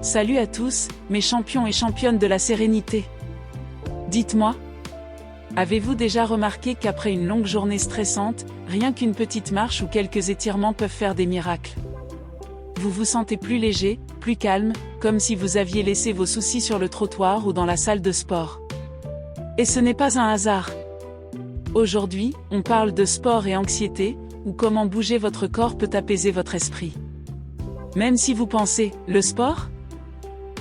Salut à tous, mes champions et championnes de la sérénité. Dites-moi, avez-vous déjà remarqué qu'après une longue journée stressante, rien qu'une petite marche ou quelques étirements peuvent faire des miracles? Vous vous sentez plus léger, plus calme, comme si vous aviez laissé vos soucis sur le trottoir ou dans la salle de sport. Et ce n'est pas un hasard. Aujourd'hui, on parle de sport et anxiété, ou comment bouger votre corps peut apaiser votre esprit. Même si vous pensez, le sport?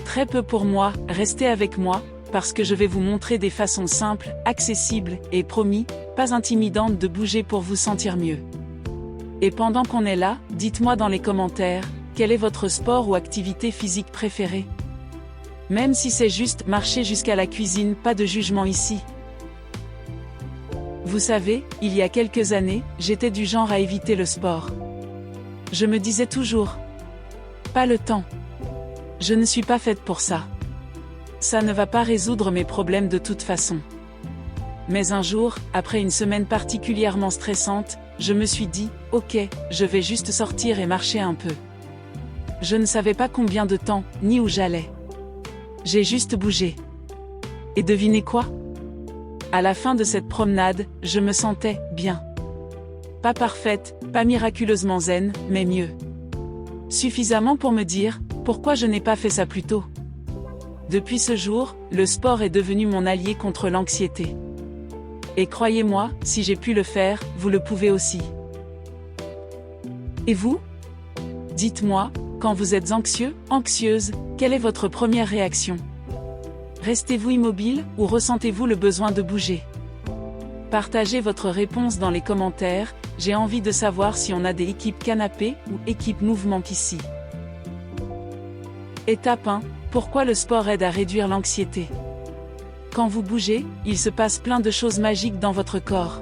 Très peu pour moi, restez avec moi, parce que je vais vous montrer des façons simples, accessibles, et promis, pas intimidantes de bouger pour vous sentir mieux. Et pendant qu'on est là, dites-moi dans les commentaires, quel est votre sport ou activité physique préférée? Même si c'est juste marcher jusqu'à la cuisine, pas de jugement ici. Vous savez, il y a quelques années, j'étais du genre à éviter le sport. Je me disais toujours, pas le temps. Je ne suis pas faite pour ça. Ça ne va pas résoudre mes problèmes de toute façon. Mais un jour, après une semaine particulièrement stressante, je me suis dit, ok, je vais juste sortir et marcher un peu. Je ne savais pas combien de temps, ni où j'allais. J'ai juste bougé. Et devinez quoi? À la fin de cette promenade, je me sentais bien. Pas parfaite, pas miraculeusement zen, mais mieux. Suffisamment pour me dire, pourquoi je n'ai pas fait ça plus tôt? Depuis ce jour, le sport est devenu mon allié contre l'anxiété. Et croyez-moi, si j'ai pu le faire, vous le pouvez aussi. Et vous? Dites-moi, quand vous êtes anxieux, anxieuse, quelle est votre première réaction? Restez-vous immobile, ou ressentez-vous le besoin de bouger? Partagez votre réponse dans les commentaires, j'ai envie de savoir si on a des équipes canapé ou équipes mouvement ici. Étape 1. Pourquoi le sport aide à réduire l'anxiété? Quand vous bougez, il se passe plein de choses magiques dans votre corps.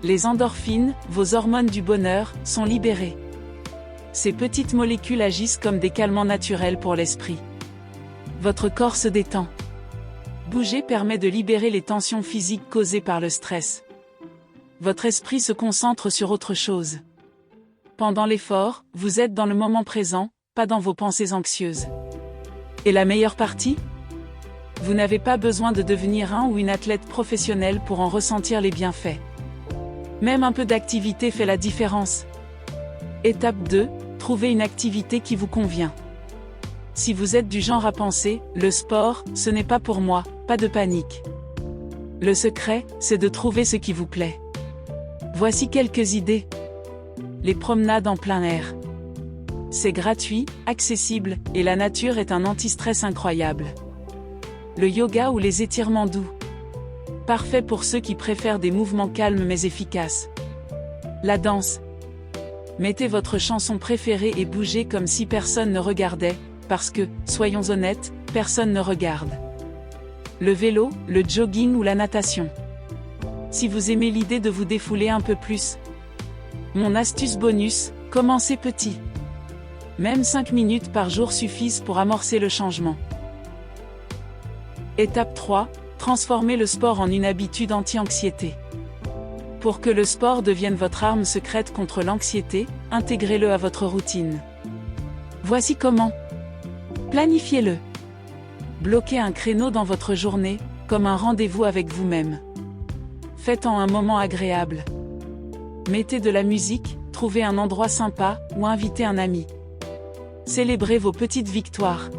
Les endorphines, vos hormones du bonheur, sont libérées. Ces petites molécules agissent comme des calmants naturels pour l'esprit. Votre corps se détend. Bouger permet de libérer les tensions physiques causées par le stress. Votre esprit se concentre sur autre chose. Pendant l'effort, vous êtes dans le moment présent, pas dans vos pensées anxieuses. Et la meilleure partie? Vous n'avez pas besoin de devenir un ou une athlète professionnelle pour en ressentir les bienfaits. Même un peu d'activité fait la différence. Étape 2, trouvez une activité qui vous convient. Si vous êtes du genre à penser, le sport, ce n'est pas pour moi, pas de panique. Le secret, c'est de trouver ce qui vous plaît. Voici quelques idées. Les promenades en plein air. C'est gratuit, accessible, et la nature est un anti-stress incroyable. Le yoga ou les étirements doux. Parfait pour ceux qui préfèrent des mouvements calmes mais efficaces. La danse. Mettez votre chanson préférée et bougez comme si personne ne regardait, parce que, soyons honnêtes, personne ne regarde. Le vélo, le jogging ou la natation. Si vous aimez l'idée de vous défouler un peu plus. Mon astuce bonus, commencez petit. Même 5 minutes par jour suffisent pour amorcer le changement. Étape 3, transformez le sport en une habitude anti-anxiété. Pour que le sport devienne votre arme secrète contre l'anxiété, intégrez-le à votre routine. Voici comment. Planifiez-le. Bloquez un créneau dans votre journée, comme un rendez-vous avec vous-même. Faites-en un moment agréable. Mettez de la musique, trouvez un endroit sympa, ou invitez un ami. Célébrez vos petites victoires.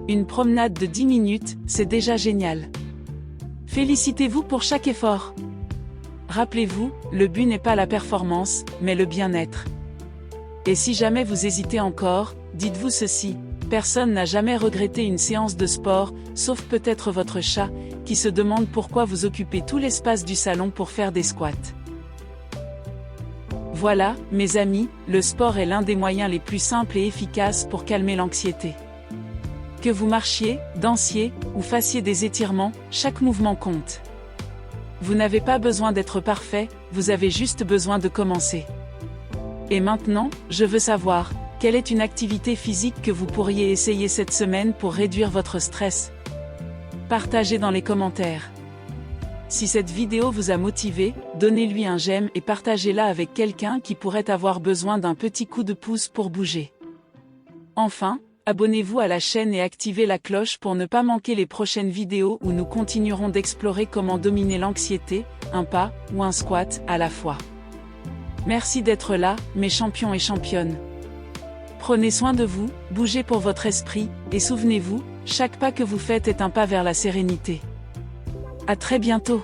Une promenade de 10 minutes, c'est déjà génial. Félicitez-vous pour chaque effort. Rappelez-vous, le but n'est pas la performance, mais le bien-être. Et si jamais vous hésitez encore, dites-vous ceci, personne n'a jamais regretté une séance de sport, sauf peut-être votre chat, qui se demande pourquoi vous occupez tout l'espace du salon pour faire des squats. Voilà, mes amis, le sport est l'un des moyens les plus simples et efficaces pour calmer l'anxiété. Que vous marchiez, dansiez, ou fassiez des étirements, chaque mouvement compte. Vous n'avez pas besoin d'être parfait, vous avez juste besoin de commencer. Et maintenant, je veux savoir, quelle est une activité physique que vous pourriez essayer cette semaine pour réduire votre stress? Partagez dans les commentaires. Si cette vidéo vous a motivé, donnez-lui un j'aime et partagez-la avec quelqu'un qui pourrait avoir besoin d'un petit coup de pouce pour bouger. Enfin, Abonnez-vous à la chaîne et activez la cloche pour ne pas manquer les prochaines vidéos où nous continuerons d'explorer comment dominer l'anxiété, un pas, ou un squat, à la fois. Merci d'être là, mes champions et championnes. Prenez soin de vous, bougez pour votre esprit, et souvenez-vous, chaque pas que vous faites est un pas vers la sérénité. À très bientôt.